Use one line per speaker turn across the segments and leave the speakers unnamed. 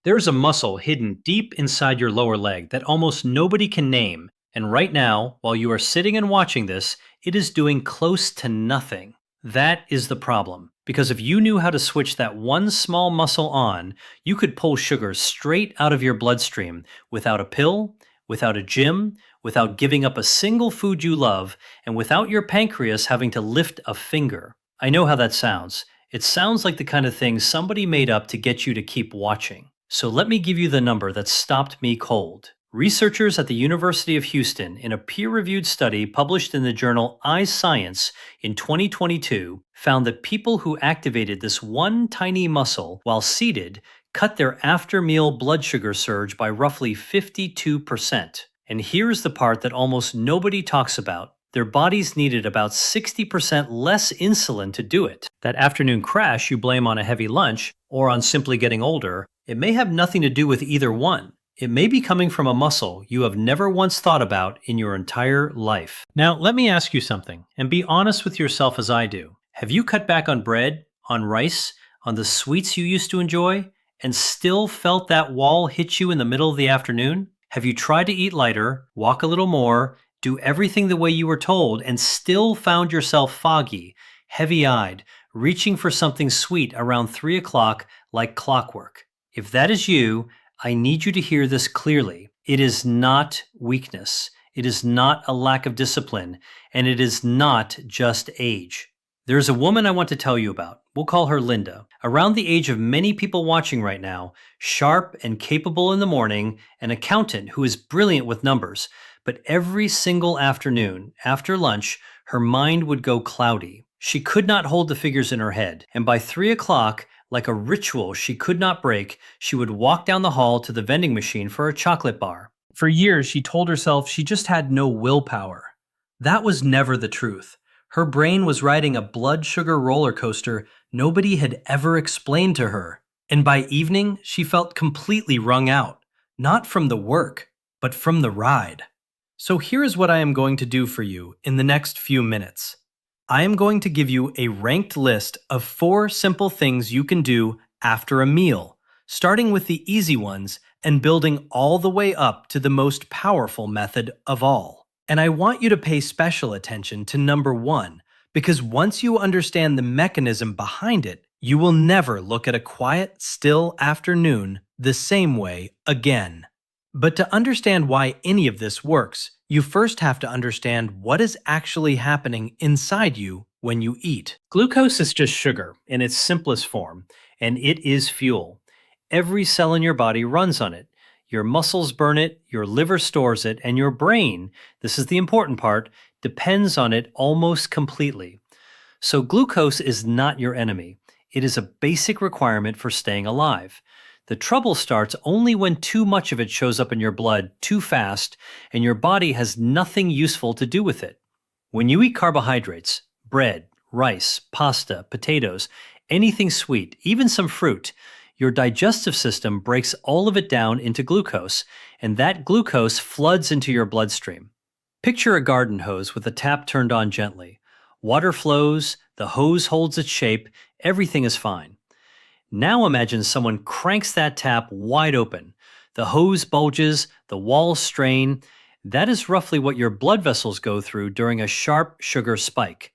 There's a muscle hidden deep inside your lower leg that almost nobody can name, and right now, while you are sitting and watching this, it is doing close to nothing. That is the problem, because if you knew how to switch that one small muscle on, you could pull sugar straight out of your bloodstream without a pill, without a gym, without giving up a single food you love, and without your pancreas having to lift a finger. I know how that sounds. It sounds like the kind of thing somebody made up to get you to keep watching. So let me give you the number that stopped me cold. Researchers at the University of Houston, in a peer-reviewed study published in the journal iScience in 2022, found that people who activated this one tiny muscle while seated cut their after-meal blood sugar surge by roughly 52%. And here's the part that almost nobody talks about. Their bodies needed about 60% less insulin to do it. That afternoon crash you blame on a heavy lunch or on simply getting older, it may have nothing to do with either one. It may be coming from a muscle you have never once thought about in your entire life. Now, let me ask you something, and be honest with yourself as I do. Have you cut back on bread, on rice, on the sweets you used to enjoy, and still felt that wall hit you in the middle of the afternoon? Have you tried to eat lighter, walk a little more, do everything the way you were told, and still found yourself foggy, heavy-eyed, reaching for something sweet around 3 o'clock like clockwork? If that is you, I need you to hear this clearly. It is not weakness. It is not a lack of discipline, and it is not just age. There's a woman I want to tell you about. We'll call her Linda. Around the age of many people watching right now, sharp and capable in the morning, an accountant who is brilliant with numbers, but every single afternoon, after lunch, her mind would go cloudy. She could not hold the figures in her head, and by 3 o'clock, like a ritual she could not break, she would walk down the hall to the vending machine for a chocolate bar. For years, she told herself she just had no willpower. That was never the truth. Her brain was riding a blood sugar roller coaster nobody had ever explained to her. And by evening, she felt completely wrung out, not from the work, but from the ride. So here is what I am going to do for you in the next few minutes. I am going to give you a ranked list of 4 simple things you can do after a meal, starting with the easy ones and building all the way up to the most powerful method of all. And I want you to pay special attention to number 1, because once you understand the mechanism behind it, you will never look at a quiet, still afternoon the same way again. But to understand why any of this works, you first have to understand what is actually happening inside you when you eat. Glucose is just sugar in its simplest form, and it is fuel. Every cell in your body runs on it. Your muscles burn it, your liver stores it, and your brain, this is the important part, depends on it almost completely. So glucose is not your enemy. It is a basic requirement for staying alive. The trouble starts only when too much of it shows up in your blood too fast and your body has nothing useful to do with it. When you eat carbohydrates, bread, rice, pasta, potatoes, anything sweet, even some fruit, your digestive system breaks all of it down into glucose, and that glucose floods into your bloodstream. Picture a garden hose with the tap turned on gently. Water flows, the hose holds its shape, everything is fine. Now imagine someone cranks that tap wide open. The hose bulges, the walls strain. That is roughly what your blood vessels go through during a sharp sugar spike.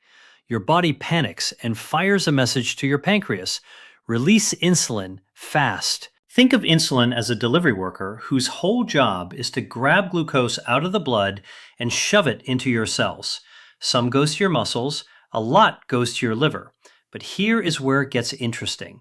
Your body panics and fires a message to your pancreas. Release insulin fast. Think of insulin as a delivery worker whose whole job is to grab glucose out of the blood and shove it into your cells. Some goes to your muscles, a lot goes to your liver. But here is where it gets interesting.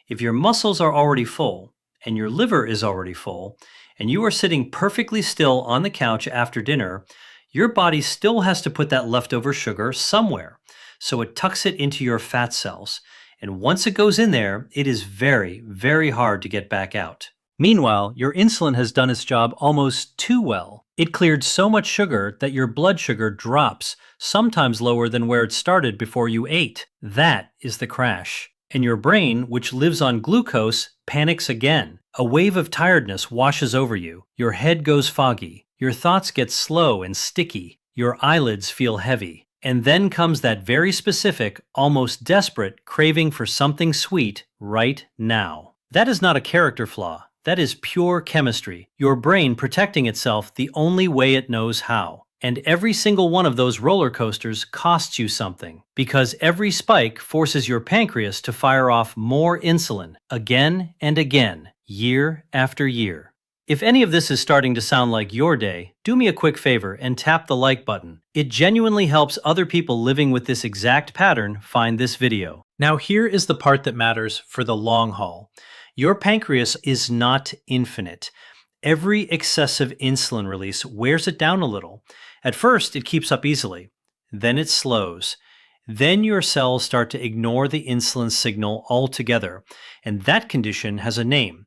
If your muscles are already full, and your liver is already full, and you are sitting perfectly still on the couch after dinner, your body still has to put that leftover sugar somewhere. So it tucks it into your fat cells. And once it goes in there, it is very, very hard to get back out. Meanwhile, your insulin has done its job almost too well. It cleared so much sugar that your blood sugar drops, sometimes lower than where it started before you ate. That is the crash. And your brain, which lives on glucose, panics again. A wave of tiredness washes over you. Your head goes foggy. Your thoughts get slow and sticky. Your eyelids feel heavy. And then comes that very specific, almost desperate craving for something sweet right now. That is not a character flaw. That is pure chemistry, your brain protecting itself the only way it knows how. And every single one of those roller coasters costs you something, because every spike forces your pancreas to fire off more insulin again and again, year after year. If any of this is starting to sound like your day, do me a quick favor and tap the like button. It genuinely helps other people living with this exact pattern find this video. Now here is the part that matters for the long haul. Your pancreas is not infinite. Every excessive insulin release wears it down a little. At first, it keeps up easily. Then it slows. Then your cells start to ignore the insulin signal altogether. And that condition has a name: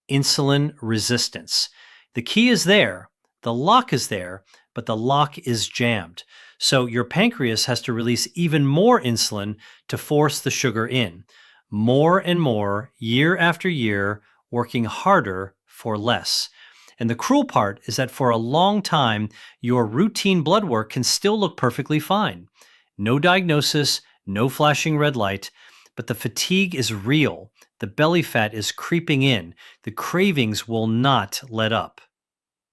insulin resistance. The key is there, the lock is there, but the lock is jammed. So your pancreas has to release even more insulin to force the sugar in. More and more, year after year, working harder for less. And the cruel part is that for a long time, your routine blood work can still look perfectly fine. No diagnosis, no flashing red light, but the fatigue is real. The belly fat is creeping in. The cravings will not let up.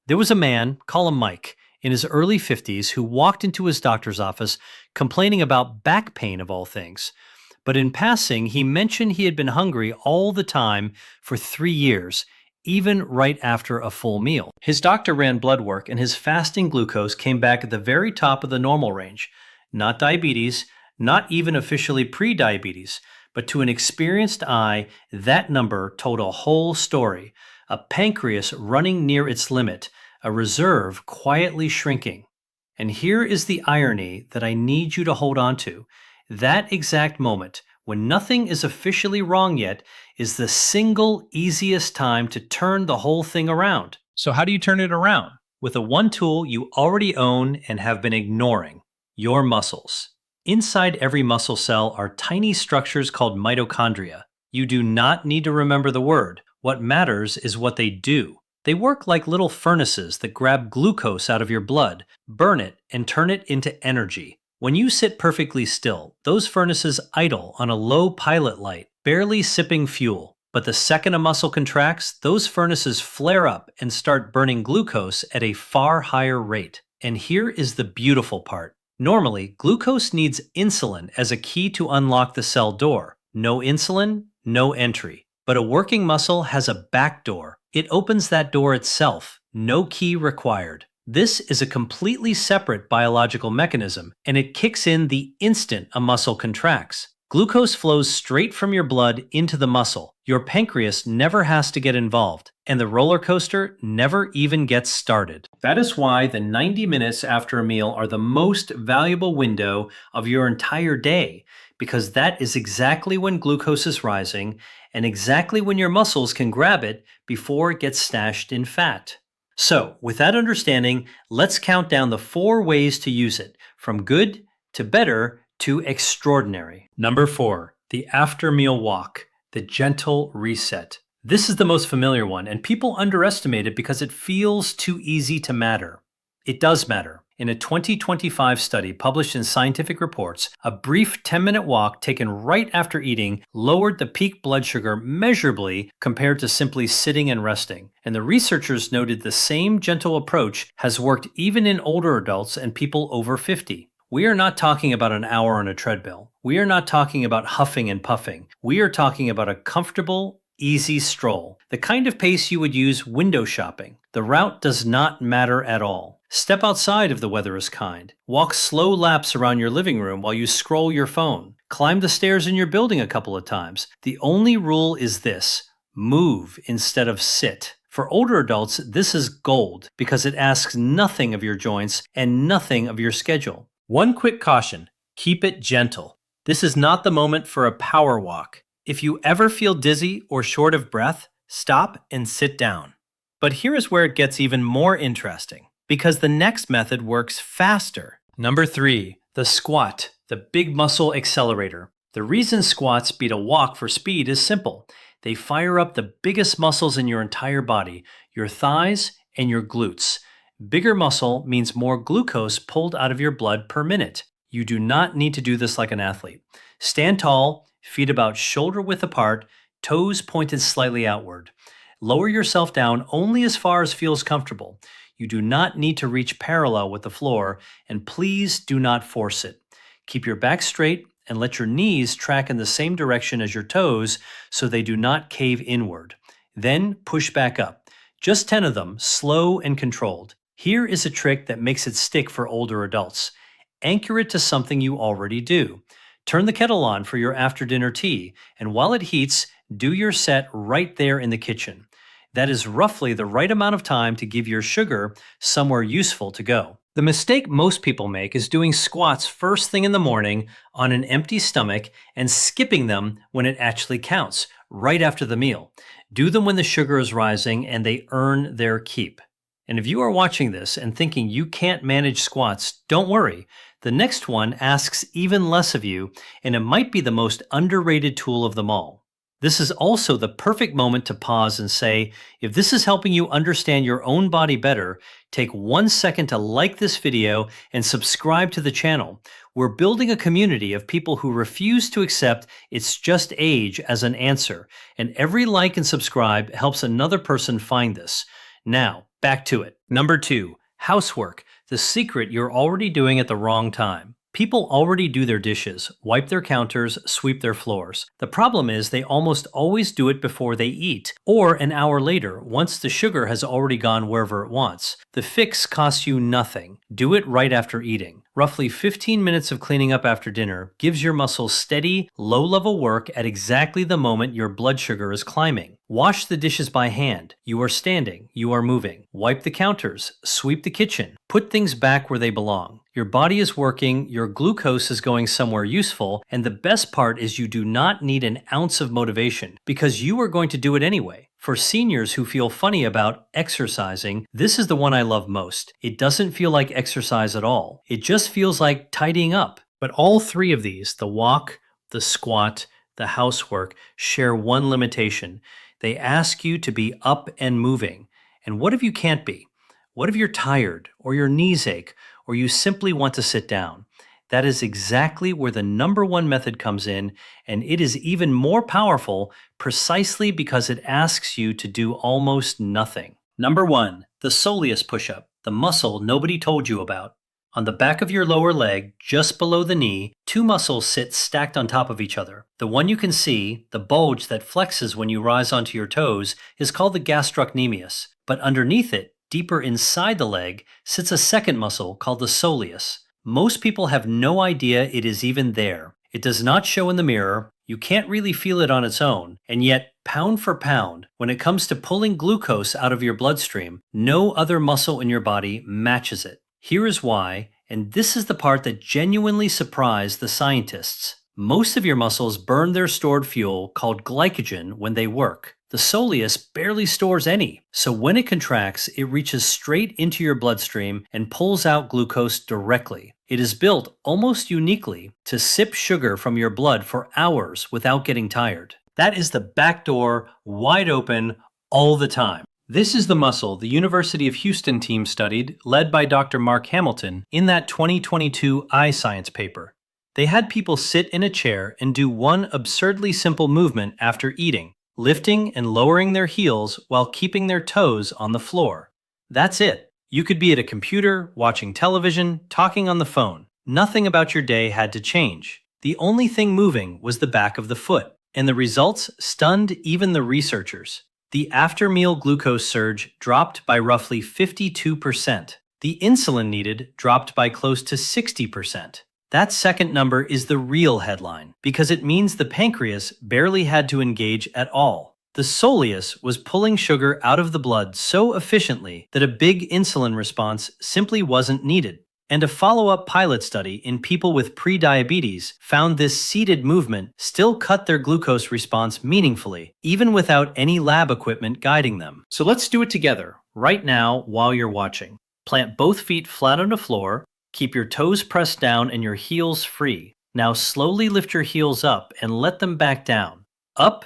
There was a man, call him Mike, in his early 50s who walked into his doctor's office complaining about back pain of all things. But in passing, he mentioned he had been hungry all the time for 3 years, even right after a full meal. His doctor ran blood work and his fasting glucose came back at the very top of the normal range. Not diabetes, not even officially pre-diabetes, but to an experienced eye, that number told a whole story. A pancreas running near its limit, a reserve quietly shrinking. And here is the irony that I need you to hold on to. That exact moment, when nothing is officially wrong yet, is the single easiest time to turn the whole thing around. So how do you turn it around? With the one tool you already own and have been ignoring: your muscles. Inside every muscle cell are tiny structures called mitochondria. You do not need to remember the word. What matters is what they do. They work like little furnaces that grab glucose out of your blood, burn it, and turn it into energy. When you sit perfectly still, those furnaces idle on a low pilot light, barely sipping fuel. But the second a muscle contracts, those furnaces flare up and start burning glucose at a far higher rate. And here is the beautiful part. Normally, glucose needs insulin as a key to unlock the cell door. No insulin, no entry. But a working muscle has a back door. It opens that door itself. No key required. This is a completely separate biological mechanism, and it kicks in the instant a muscle contracts. Glucose flows straight from your blood into the muscle. Your pancreas never has to get involved, and the roller coaster never even gets started. That is why the 90 minutes after a meal are the most valuable window of your entire day, because that is exactly when glucose is rising and exactly when your muscles can grab it before it gets stashed in fat. So, with that understanding, let's count down the 4 ways to use it, from good to better to extraordinary. Number 4, the after meal walk, the gentle reset. This is the most familiar one, and people underestimate it because it feels too easy to matter. It does matter. In a 2025 study published in Scientific Reports, a brief 10-minute walk taken right after eating lowered the peak blood sugar measurably compared to simply sitting and resting. And the researchers noted the same gentle approach has worked even in older adults and people over 50. We are not talking about an hour on a treadmill. We are not talking about huffing and puffing. We are talking about a comfortable, easy stroll, the kind of pace you would use window shopping. The route does not matter at all. Step outside if the weather is kind. Walk slow laps around your living room while you scroll your phone. Climb the stairs in your building a couple of times. The only rule is this: move instead of sit. For older adults, this is gold because it asks nothing of your joints and nothing of your schedule. One quick caution: keep it gentle. This is not the moment for a power walk. If you ever feel dizzy or short of breath, stop and sit down. But here is where it gets even more interesting, because the next method works faster. Number 3, the squat, the big muscle accelerator. The reason squats beat a walk for speed is simple. They fire up the biggest muscles in your entire body, your thighs and your glutes. Bigger muscle means more glucose pulled out of your blood per minute. You do not need to do this like an athlete. Stand tall, feet about shoulder width apart, toes pointed slightly outward. Lower yourself down only as far as feels comfortable. You do not need to reach parallel with the floor, and please do not force it. Keep your back straight and let your knees track in the same direction as your toes so they do not cave inward. Then push back up. Just 10 of them, slow and controlled. Here is a trick that makes it stick for older adults. Anchor it to something you already do. Turn the kettle on for your after-dinner tea, and while it heats, do your set right there in the kitchen. That is roughly the right amount of time to give your sugar somewhere useful to go. The mistake most people make is doing squats first thing in the morning on an empty stomach and skipping them when it actually counts, right after the meal. Do them when the sugar is rising and they earn their keep. And if you are watching this and thinking you can't manage squats, don't worry. The next one asks even less of you, and it might be the most underrated tool of them all. This is also the perfect moment to pause and say, if this is helping you understand your own body better, take 1 second to like this video and subscribe to the channel. We're building a community of people who refuse to accept it's just age as an answer, and every like and subscribe helps another person find this. Now, back to it. Number 2, housework, the secret you're already doing at the wrong time. People already do their dishes, wipe their counters, sweep their floors. The problem is they almost always do it before they eat, or an hour later, once the sugar has already gone wherever it wants. The fix costs you nothing. Do it right after eating. Roughly 15 minutes of cleaning up after dinner gives your muscles steady, low-level work at exactly the moment your blood sugar is climbing. Wash the dishes by hand. You are standing. You are moving. Wipe the counters. Sweep the kitchen. Put things back where they belong. Your body is working, your glucose is going somewhere useful, and the best part is you do not need an ounce of motivation because you are going to do it anyway. For seniors who feel funny about exercising, this is the one I love most. It doesn't feel like exercise at all. It just feels like tidying up. But all three of these, the walk, the squat, the housework, share one limitation. They ask you to be up and moving. And what if you can't be? What if you're tired, or your knees ache, or you simply want to sit down? That is exactly where the number one method comes in, and it is even more powerful precisely because it asks you to do almost nothing. Number 1, the soleus push-up, the muscle nobody told you about. On the back of your lower leg, just below the knee, 2 muscles sit stacked on top of each other. The one you can see, the bulge that flexes when you rise onto your toes, is called the gastrocnemius, but underneath it, deeper inside the leg, sits a second muscle called the soleus. Most people have no idea it is even there. It does not show in the mirror, you can't really feel it on its own, and yet, pound for pound, when it comes to pulling glucose out of your bloodstream, no other muscle in your body matches it. Here is why, and this is the part that genuinely surprised the scientists. Most of your muscles burn their stored fuel called glycogen when they work. The soleus barely stores any, so when it contracts, it reaches straight into your bloodstream and pulls out glucose directly. It is built almost uniquely to sip sugar from your blood for hours without getting tired. That is the back door, wide open, all the time. This is the muscle the University of Houston team studied, led by Dr. Mark Hamilton, in that 2022 iScience paper. They had people sit in a chair and do one absurdly simple movement after eating, lifting and lowering their heels while keeping their toes on the floor. That's it. You could be at a computer, watching television, talking on the phone. Nothing about your day had to change. The only thing moving was the back of the foot, and the results stunned even the researchers. The after-meal glucose surge dropped by roughly 52%. The insulin needed dropped by close to 60%. That second number is the real headline, because it means the pancreas barely had to engage at all. The soleus was pulling sugar out of the blood so efficiently that a big insulin response simply wasn't needed. And a follow-up pilot study in people with prediabetes found this seated movement still cut their glucose response meaningfully, even without any lab equipment guiding them. So let's do it together, right now while you're watching. Plant both feet flat on the floor. Keep your toes pressed down and your heels free. Now slowly lift your heels up and let them back down. Up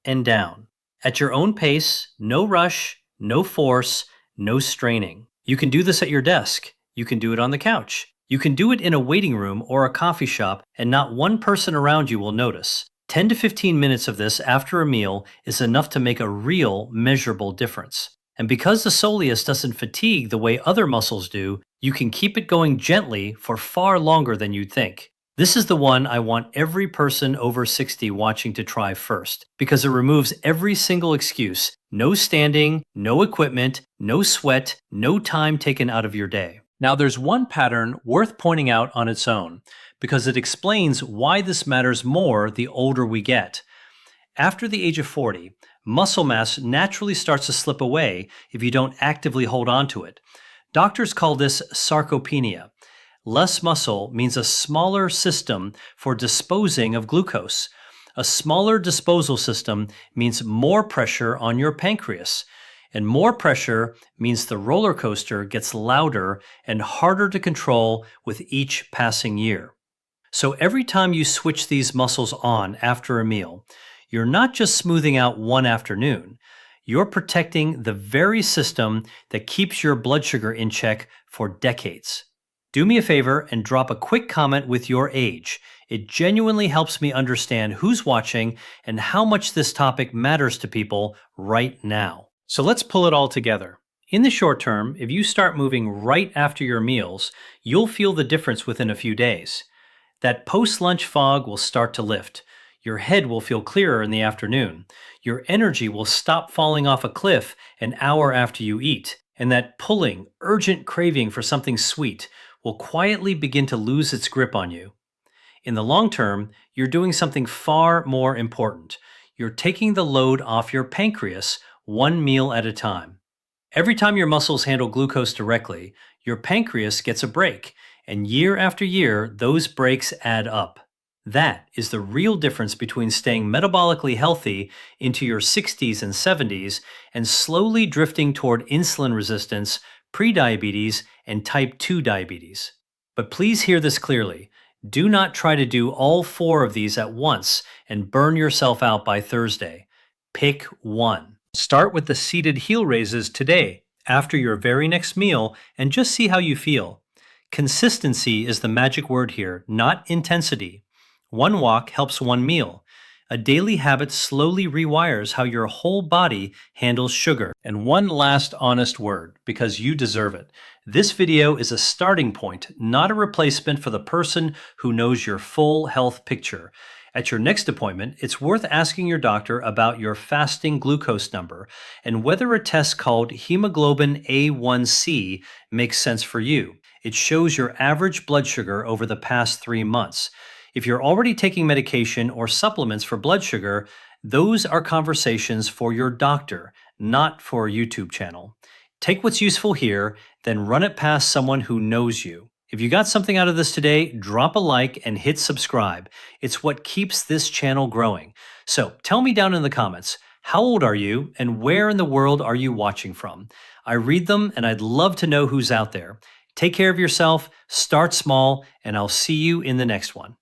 and down. At your own pace, no rush, no force, no straining. You can do this at your desk. You can do it on the couch. You can do it in a waiting room or a coffee shop and not one person around you will notice. 10 to 15 minutes of this after a meal is enough to make a real, measurable difference. And because the soleus doesn't fatigue the way other muscles do, you can keep it going gently for far longer than you'd think. This is the one I want every person over 60 watching to try first, because it removes every single excuse. No standing, no equipment, no sweat, no time taken out of your day. Now, there's one pattern worth pointing out on its own, because it explains why this matters more the older we get. After the age of 40, muscle mass naturally starts to slip away if you don't actively hold on to it. Doctors call this sarcopenia. Less muscle means a smaller system for disposing of glucose. A smaller disposal system means more pressure on your pancreas. And more pressure means the roller coaster gets louder and harder to control with each passing year. So every time you switch these muscles on after a meal, you're not just smoothing out one afternoon, you're protecting the very system that keeps your blood sugar in check for decades. Do me a favor and drop a quick comment with your age. It genuinely helps me understand who's watching and how much this topic matters to people right now. So let's pull it all together. In the short term, if you start moving right after your meals, you'll feel the difference within a few days. That post-lunch fog will start to lift. Your head will feel clearer in the afternoon. Your energy will stop falling off a cliff an hour after you eat. And that pulling, urgent craving for something sweet will quietly begin to lose its grip on you. In the long term, you're doing something far more important. You're taking the load off your pancreas one meal at a time. Every time your muscles handle glucose directly, your pancreas gets a break, and year after year, those breaks add up. That is the real difference between staying metabolically healthy into your 60s and 70s and slowly drifting toward insulin resistance, prediabetes, and type 2 diabetes. But please hear this clearly. Do not try to do all 4 of these at once and burn yourself out by Thursday. Pick one. Start with the seated heel raises today, after your very next meal, and just see how you feel. Consistency is the magic word here, not intensity. One walk helps one meal. A daily habit slowly rewires how your whole body handles sugar. And one last honest word, because you deserve it. This video is a starting point, not a replacement for the person who knows your full health picture. At your next appointment, it's worth asking your doctor about your fasting glucose number and whether a test called hemoglobin A1C makes sense for you. It shows your average blood sugar over the past 3 months. If you're already taking medication or supplements for blood sugar, those are conversations for your doctor, not for a YouTube channel. Take what's useful here, then run it past someone who knows you. If you got something out of this today, drop a like and hit subscribe. It's what keeps this channel growing. So tell me down in the comments, how old are you and where in the world are you watching from? I read them and I'd love to know who's out there. Take care of yourself, start small, and I'll see you in the next one.